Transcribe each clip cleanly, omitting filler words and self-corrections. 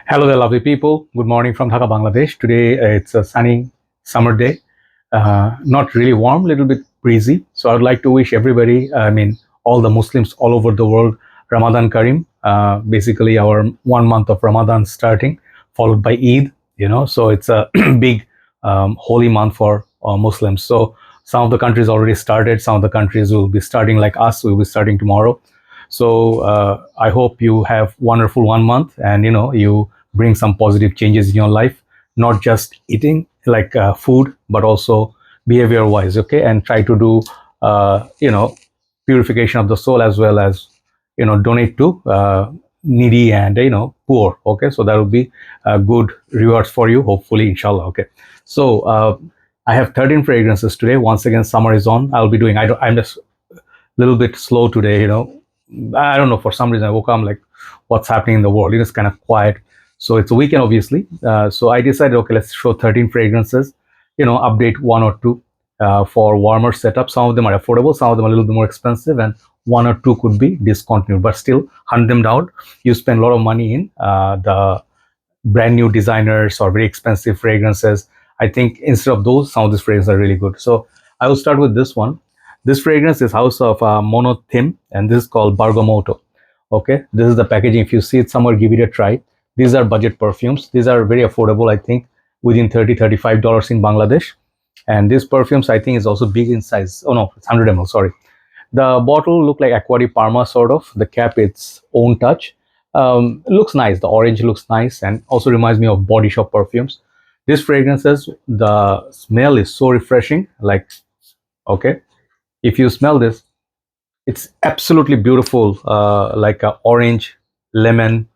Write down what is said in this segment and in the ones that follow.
Hello there, lovely people. Good morning from Dhaka, Bangladesh. Today it's a sunny summer day. Not really warm, little bit breezy. So I'd like to wish everybody, all the Muslims all over the world, Ramadan Karim. Basically, our 1 month of Ramadan starting, followed by Eid. So it's a big holy month for Muslims. So some of the countries already started. Some of the countries will be starting like us. We'll be starting tomorrow. So I hope you have wonderful 1 month, and you bring some positive changes in your life, not just eating like food, but also behavior wise. Okay, and try to do purification of the soul, as well as donate to needy and poor. Okay, so that will be good rewards for you, hopefully, inshallah. Okay, so I have 13 fragrances today. Once again, summer is on. I'll be doing, I'm just a little bit slow today. I don't know, for some reason I woke up, I'm like, what's happening in the world? It's kind of quiet. So it's a weekend, obviously. So I decided, okay, let's show 13 fragrances, update one or two for warmer setup. Some of them are affordable, some of them are a little bit more expensive, and one or two could be discontinued, but still hunt them down. You spend a lot of money in the brand new designers or very expensive fragrances. I think instead of those, some of these fragrances are really good. So I will start with this one. This fragrance is house of Monotheme, and this is called Bergamotto. Okay, this is the packaging. If you see it somewhere, give it a try. These are budget perfumes. These are very affordable, I think, within $30-$35 in Bangladesh. And these perfumes, I think, is also big in size. Oh no, it's 100 ml. Sorry. The bottle look like aquatic parma sort of. The cap, its own touch. Looks nice. The orange looks nice, and also reminds me of body shop perfumes. These fragrances, the smell is so refreshing. Like, okay, if you smell this, it's absolutely beautiful, like a orange, lemon,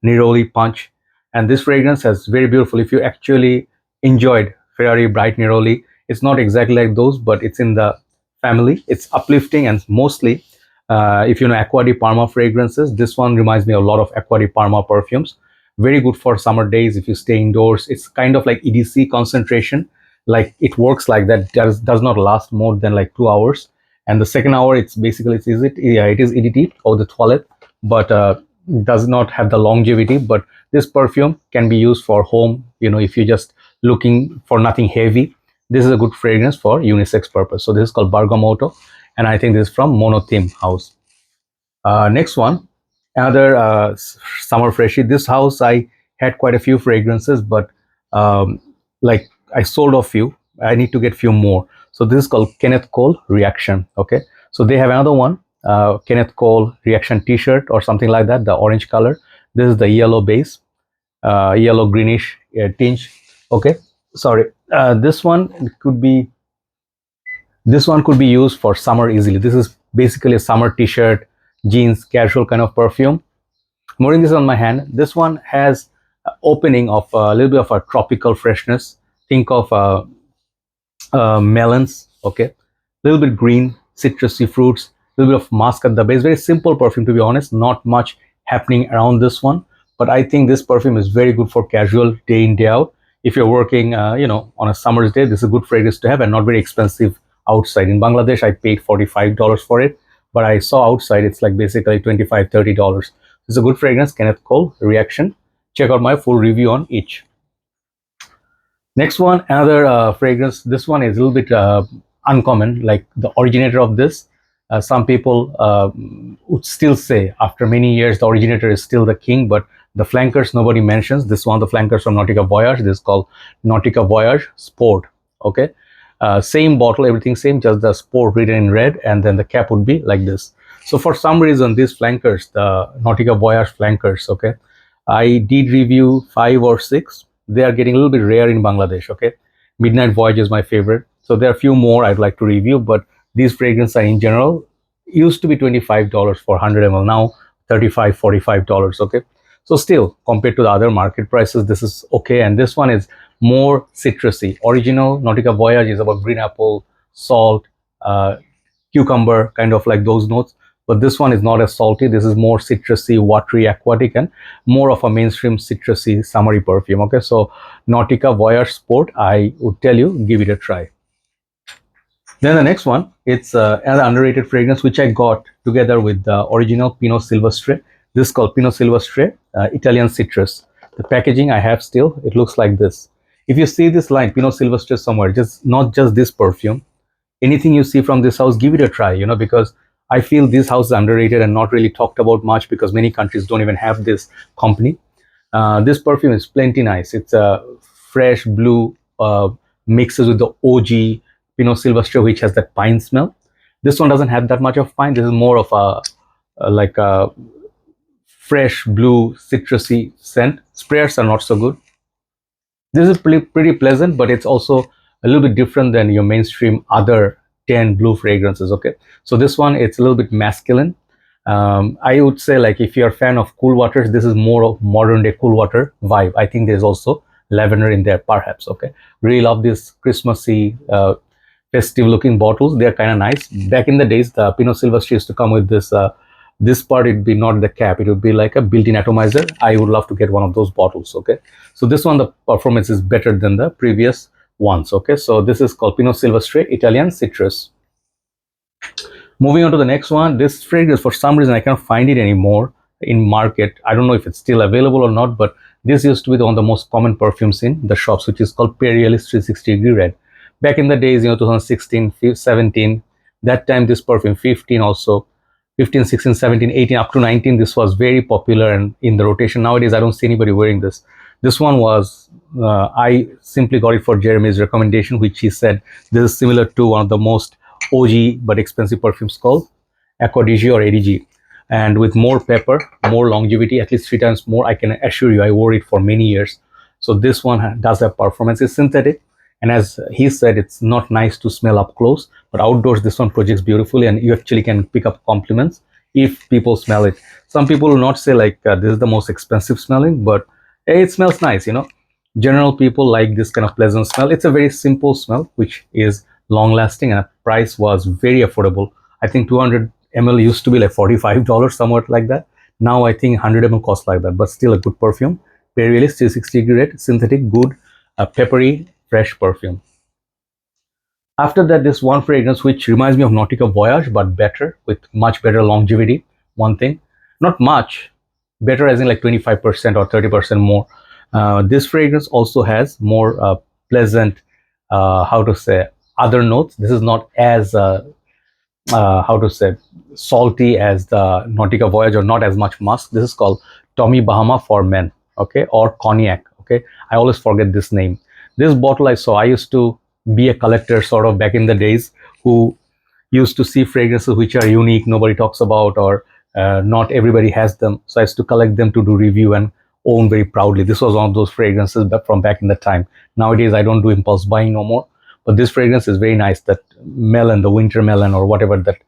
neroli punch. And this fragrance has very beautiful. If you actually enjoyed Ferrari Bright Neroli, it's not exactly like those, but it's in the family. It's uplifting, and mostly, if you know Aqua di Parma fragrances, this one reminds me a lot of Aqua di Parma perfumes. Very good for summer days if you stay indoors. It's kind of like EDC concentration. Like, it works like that. Does not last more than like 2 hours, and the second hour, it's basically, it is EDT or the toilet, but does not have the longevity. But this perfume can be used for home, if you're just looking for nothing heavy. This is a good fragrance for unisex purpose. So this is called Bergamotto, and I think this is from Monotheme house. Next one, another summer freshie. This house, I had quite a few fragrances, but like, I sold a few. I need to get few more. So this is called Kenneth Cole Reaction. Okay, so they have another one, Kenneth Cole Reaction T-shirt or something like that, the orange color. This is the yellow base, yellow greenish tinge. Okay, sorry. This one could be used for summer easily. This is basically a summer T-shirt, jeans, casual kind of perfume. I'm wearing this on my hand. This one has opening of a little bit of a tropical freshness. Think of melons, okay, a little bit green, citrusy fruits, a little bit of musk at the base. Very simple perfume, to be honest. Not much happening around this one, but I think this perfume is very good for casual, day in, day out. If you're working, on a summer's day, this is a good fragrance to have, and not very expensive outside. In Bangladesh, I paid $45 for it, but I saw outside it's like basically $25-$30. It's a good fragrance, Kenneth Cole Reaction. Check out my full review on each. Next one, another fragrance. This one is a little bit uncommon. Like, the originator of this, some people would still say after many years the originator is still the king, but the flankers nobody mentions. This one, the flankers from Nautica Voyage. This is called Nautica Voyage Sport. Okay, same bottle, everything same, just the Sport written in red, and then the cap would be like this. So for some reason, these flankers, the Nautica Voyage flankers, okay, I did review 5 or 6. They are getting a little bit rare in Bangladesh. Okay, Midnight Voyage is my favorite. So there are a few more I'd like to review, but these fragrances are, in general, used to be $25 for 100 ml, now $35-$45. Okay, so still, compared to the other market prices, this is okay. And this one is more citrusy. Original Nautica Voyage is about green apple, salt, cucumber, kind of like those notes. But this one is not as salty. This is more citrusy, watery, aquatic, and more of a mainstream citrusy summery perfume. Okay, so Nautica Voyage Sport, I would tell you, give it a try. Then the next one, it's another underrated fragrance which I got together with the original Pino Silvestre. This is called Pino Silvestre Italian Citrus. The packaging I have still, it looks like this. If you see this line, Pino Silvestre somewhere, just not just this perfume, anything you see from this house, give it a try, because I feel this house is underrated and not really talked about much because many countries don't even have this company. This perfume is plenty nice. It's a fresh blue, mixes with the OG Pinot Silvestre, which has that pine smell. This one doesn't have that much of pine. This is more of like a fresh blue citrusy scent. Sprayers are not so good. This is pretty pleasant, but it's also a little bit different than your mainstream other 10 blue fragrances. Okay, so this one, it's a little bit masculine. I would say, like, if you're a fan of cool waters, this is more of modern day cool water vibe. I think there's also lavender in there, perhaps. Okay, really love this Christmassy, festive looking bottles. They're kind of nice. Back in the days, the Pinot Silvestre used to come with this. This part, it'd be not the cap, it would be like a built-in atomizer. I would love to get one of those bottles. Okay, so this one, the performance is better than the previous ones. Okay, so this is called Pinot Silvestre Italian Citrus. Moving on to the next one, this fragrance, for some reason I can't find it anymore in market. I don't know if it's still available or not, but this used to be one of the most common perfumes in the shops, which is called Ellis 360 Degree Red. Back in the days, 2016, 17, that time this perfume, 15 also, 15, 16, 17, 18, up to 19, this was very popular and in the rotation. Nowadays, I don't see anybody wearing this. This one was, I simply got it for Jeremy's recommendation, which he said this is similar to one of the most OG but expensive perfumes called Aqva or ADG. And with more pepper, more longevity, at least 3 times more, I can assure you, I wore it for many years. So this one does have performance. It's synthetic. And as he said, it's not nice to smell up close, but outdoors, this one projects beautifully and you actually can pick up compliments if people smell it. Some people will not say like this is the most expensive smelling, but hey, it smells nice, General people like this kind of pleasant smell. It's a very simple smell, which is long lasting, and price was very affordable. I think 200 ml used to be like $45, somewhat like that. Now I think 100 ml costs like that, but still a good perfume. Very 360 degree red, synthetic, good, peppery, fresh perfume. After that, this one fragrance which reminds me of Nautica Voyage, but better, with much better longevity. One thing, not much better, as in like 25% or 30% more. This fragrance also has more pleasant, how to say, other notes. This is not as how to say, salty as the Nautica Voyage, or not as much musk. This is called Tommy Bahama for men, okay, or Cognac. Okay, I always forget this name. This bottle I saw, I used to be a collector sort of back in the days, who used to see fragrances which are unique, nobody talks about, or not everybody has them. So I used to collect them to do review and own very proudly. This was one of those fragrances from back in the time. Nowadays, I don't do impulse buying no more. But this fragrance is very nice. That melon, the winter melon, or whatever that,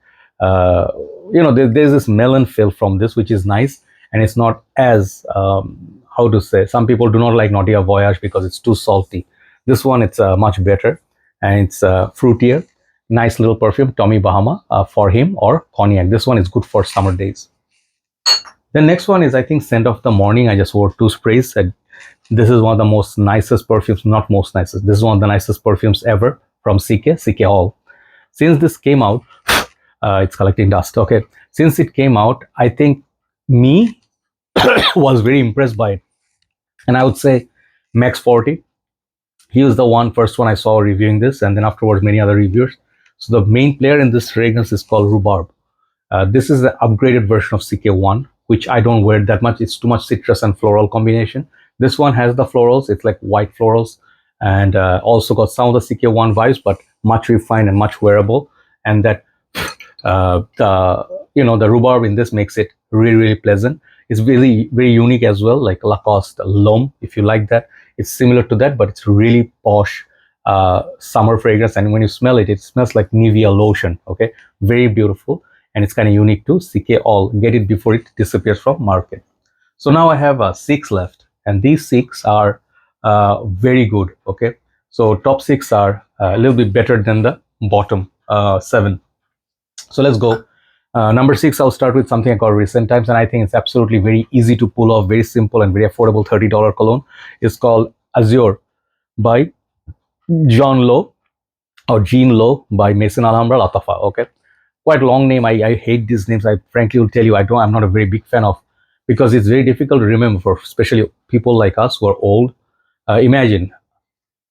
there's this melon feel from this, which is nice. And it's not as, how to say, some people do not like Nautica Voyage because it's too salty. This one, it's much better, and it's fruitier. Nice little perfume, Tommy Bahama for him, or Cognac. This one is good for summer days. The next one is, I think, Scent of the Morning. I just wore 2 sprays. And this is one of the most nicest perfumes, not most nicest. This is one of the nicest perfumes ever from CK Hall. Since this came out, it's collecting dust. Okay. Since it came out, I think me was very impressed by it. And I would say Max 40. He was the first one I saw reviewing this, and then afterwards many other reviewers. So the main player in this fragrance is called Rhubarb. This is the upgraded version of CK1, which I don't wear that much. It's too much citrus and floral combination. This one has the florals. It's like white florals, and also got some of the CK1 vibes, but much refined and much wearable. And that the rhubarb in this makes it really pleasant. It's really very unique as well, like Lacoste L'Homme, if you like that. It's similar to that, but it's really posh summer fragrance. And when you smell it, it smells like Nivea lotion. Okay, very beautiful, and it's kind of unique to CK All. Get it before it disappears from market. So now I have 6 left, and these 6 are very good. Okay, so top 6 are a little bit better than the bottom 7. So let's go. Number 6, I'll start with something I call Recent Times, and I think it's absolutely very easy to pull off, very simple and very affordable. $30 cologne. It's called Azure by Jean Lo, or Jean Lo by Maison, Alhambra, Latafa. Okay, quite a long name. I hate these names. I frankly will tell you, I'm not a very big fan of because it's very difficult to remember for especially people like us who are old. Imagine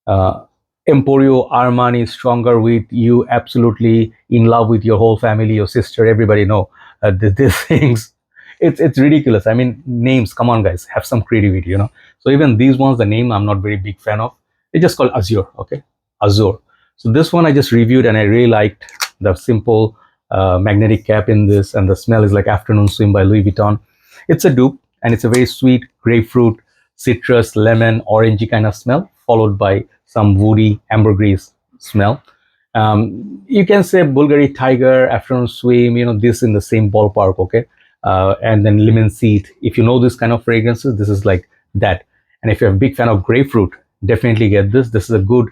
uh, Emporio Armani Stronger with you, absolutely in love with your whole family, your sister, everybody know these things. It's ridiculous. I mean, names. Come on, guys, have some creativity, you know. So even these ones, the name I'm not very big fan of. It's just called Azure. Okay, Azure. So this one I just reviewed and I really liked the simple magnetic cap in this, and the smell is like Afternoon Swim by Louis Vuitton. It's a dupe and it's a very sweet grapefruit, citrus, lemon, orangey kind of smell, followed by some woody ambergris smell. You can say Bvlgari Tiger, Afternoon Swim, you know, this in the same ballpark, okay? And then lemon seed. If you know this kind of fragrances, this is like that. And if you're a big fan of grapefruit, definitely get this. This is a good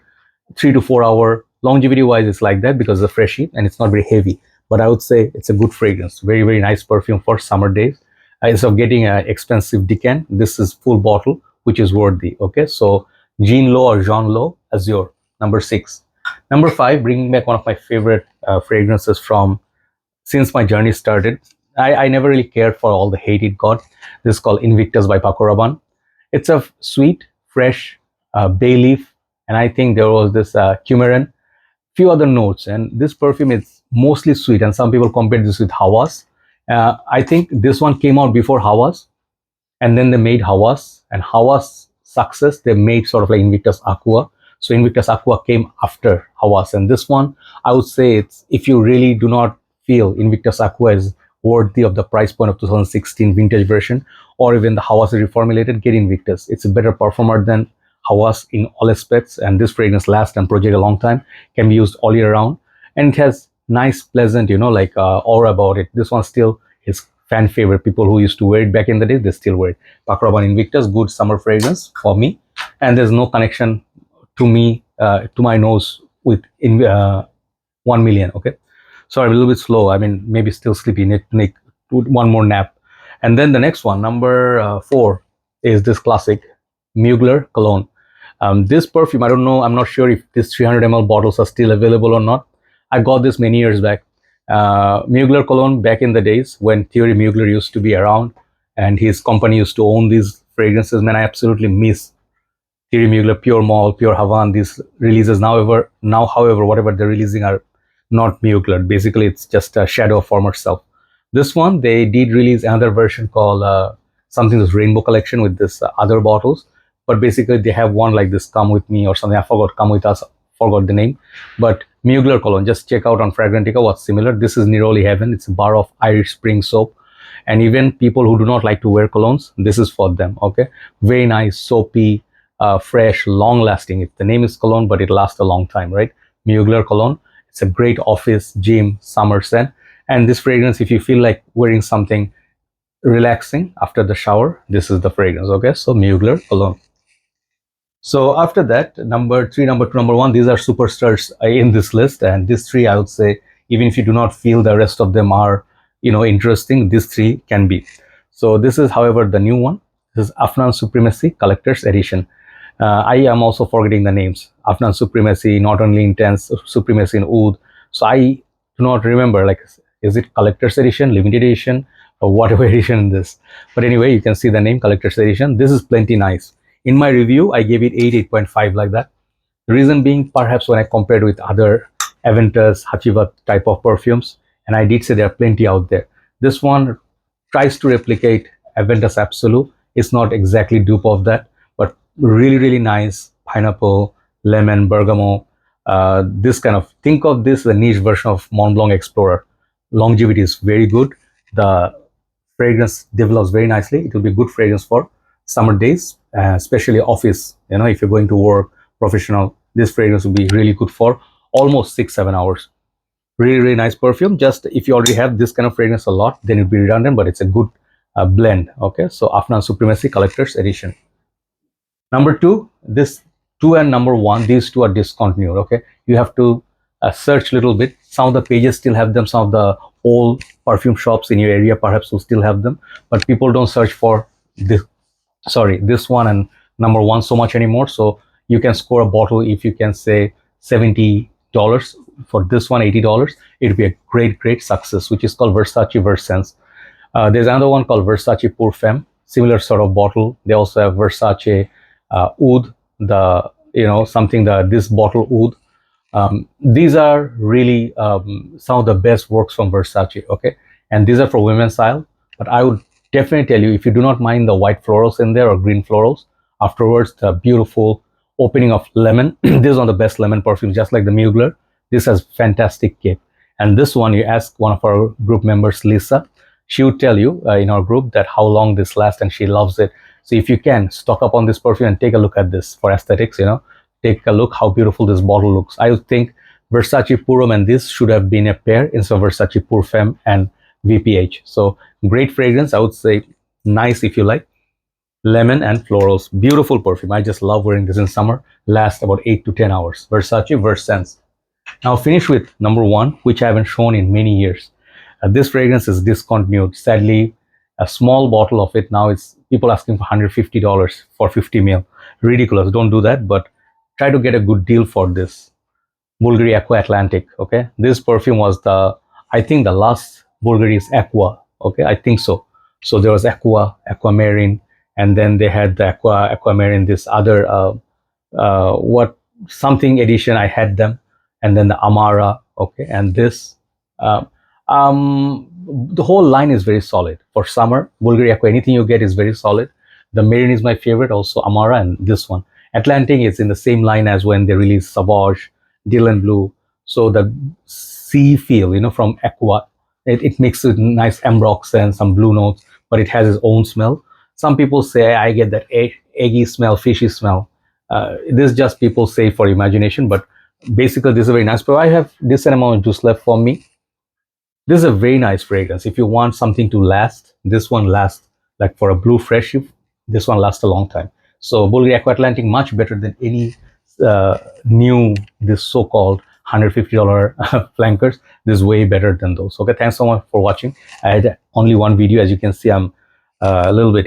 3 to 4 hour longevity wise. It's like that because it's a fresh heat and it's not very heavy. But I would say it's a good fragrance. Very, very nice perfume for summer days. Instead of getting an expensive Decant, this is full bottle, which is worthy. Okay, so Jean Lo or Jean Lo, Azure, number 6. Number 5, bringing back one of my favorite fragrances from since my journey started. I never really cared for all the hate it got. This is called Invictus by Paco Rabanne. It's a sweet, fresh bay leaf, and I think there was this coumarin, few other notes, and this perfume is mostly sweet, and some people compare this with Hawas. I think this one came out before Hawas, and then they made Hawas, and Hawas success they made sort of like Invictus Aqva. So Invictus Aqva came after Hawas, and this one I would say it's, if you really do not feel Invictus Aqva is worthy of the price point of 2016 vintage version, or even the Hawas reformulated, get Invictus. It's a better performer than Hawas in all aspects, and this fragrance lasts and project a long time, can be used all year round, and it has nice, pleasant, you know, like aura about it. This one still is fan favorite. People who used to wear it back in the day, they still wear it. Paco Rabanne Invictus, good summer fragrance for me, and there's no connection to me, to my nose with 1 million. Okay, sorry, I'm a little bit slow. I mean, maybe still sleepy. Need to make one more nap. And then the next one, number 4, is this classic Mugler Cologne. This perfume, I don't know, I'm not sure if these 300 ml bottles are still available or not. I got this many years back. Mugler Cologne, back in the days when Thierry Mugler used to be around and his company used to own these fragrances, man, I absolutely miss Thierry Mugler, Pure Mall, Pure Havane, these releases. However, whatever they're releasing are not Mugler. Basically, it's just a shadow of former self. This one, they did release another version called something that's Rainbow Collection with this other bottles. But basically, they have one like this, Come With Me or something. I forgot, Come With Us, forgot the name. But Mugler Cologne, just check out on Fragrantica what's similar. This is Neroli Heaven. It's a bar of Irish Spring soap. And even people who do not like to wear colognes, this is for them. Okay, very nice, soapy, fresh, long lasting. The name is cologne, but it lasts a long time, right? Mugler Cologne. It's a great office, gym, summer scent. And this fragrance, if you feel like wearing something relaxing after the shower, this is the fragrance. Okay, so Mugler Cologne. So after that, number 3, number 2, number 1, these are superstars in this list, and these 3, I would say, even if you do not feel the rest of them are, you know, interesting, these 3 can be. So this is, however, the new one. This is Afnan Supremacy Collector's Edition. I am also forgetting the names. Afnan Supremacy, Not Only Intense, Supremacy in Oud. So I do not remember, like, is it Collector's Edition, Limited Edition, or whatever edition this. But anyway, you can see the name, Collector's Edition. This is plenty nice. In my review, I gave it 8, 8.5, like that. The reason being, perhaps when I compared with other Aventus, Hachiva type of perfumes, and I did say there are plenty out there. This one tries to replicate Aventus Absolute. It's not exactly dupe of that, but really, really nice. Pineapple, lemon, bergamot, this kind of, think of this as a niche version of Mont Blanc Explorer. Longevity is very good. The fragrance develops very nicely. It will be a good fragrance for summer days, especially office. You know, if you're going to work, professional, this fragrance will be really good for almost 6-7 hours. Really, really nice perfume. Just if you already have this kind of fragrance a lot, then it'll be redundant, but it's a good blend. Okay, so Afnan Supremacy Collector's Edition. Number 2, this 2 and number 1, these 2 are discontinued. Okay, you have to search a little bit. Some of the pages still have them. Some of the old perfume shops in your area perhaps will still have them, but people don't search for this one and number 1 so much anymore. So you can score a bottle, if you can say $70 for this one, $80, it'll be a great success, which is called Versace Versense. There's another one called Versace Perfume, similar sort of bottle. They also have Versace Oud, the something that this bottle Oud. These are really some of the best works from Versace. Okay, and these are for women's style. But I would definitely tell you, if you do not mind the white florals in there or green florals, afterwards the beautiful opening of lemon. This is one of the best lemon perfumes, just like the Mugler. This has fantastic kick. And this one, you ask one of our group members, Lisa, she would tell you in our group that how long this lasts, and she loves it. So if you can stock up on this perfume and take a look at this for aesthetics, take a look how beautiful this bottle looks. I would think Versace Purum and this should have been a pair instead of Versace Purfem and VPH. So great fragrance, I would say, nice if you like. Lemon and florals, beautiful perfume. I just love wearing this in summer. Lasts about 8 to 10 hours. Versace Versense. Now finish with number one, which I haven't shown in many years. This fragrance is discontinued. Sadly, a small bottle of it now is people asking for $150 for 50 ml. Ridiculous. Don't do that, but try to get a good deal for this. Bvlgari Aqua Atlantic. Okay, this perfume was I think the last Bvlgari is Aqva. Okay, I think so. So there was Aqva, Aquamarine, and then they had the Aquamarine, this other what something edition. I had them, and then the Amara. Okay, and this. Uh, the whole line is very solid for summer. Bvlgari Aqua, anything you get is very solid. The Marine is my favorite, also Amara, and this one. Atlantiqve is in the same line as when they released Sauvage, Dylan Blue. So the sea feel, from Aqua, it makes a nice ambrox and some blue notes, but it has its own smell. Some people say I get that eggy smell, fishy smell. This is just people say for imagination, but basically this is very nice. But I have decent amount of juice left for me. This is a very nice fragrance. If you want something to last, this one lasts like for a blue fresh. This one lasts a long time. So Bvlgari Aqua Atlantic much better than any new this so-called $150 flankers. This is way better than those. Okay, thanks so much for watching. I had only one video. As you can see, I'm a little bit,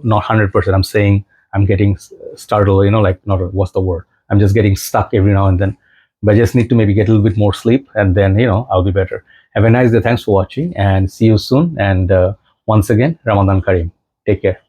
not 100%. I'm saying I'm getting startled. Like not what's the word? I'm just getting stuck every now and then. But I just need to maybe get a little bit more sleep, and then I'll be better. Have a nice day. Thanks for watching, and see you soon. And once again, Ramadan Kareem. Take care.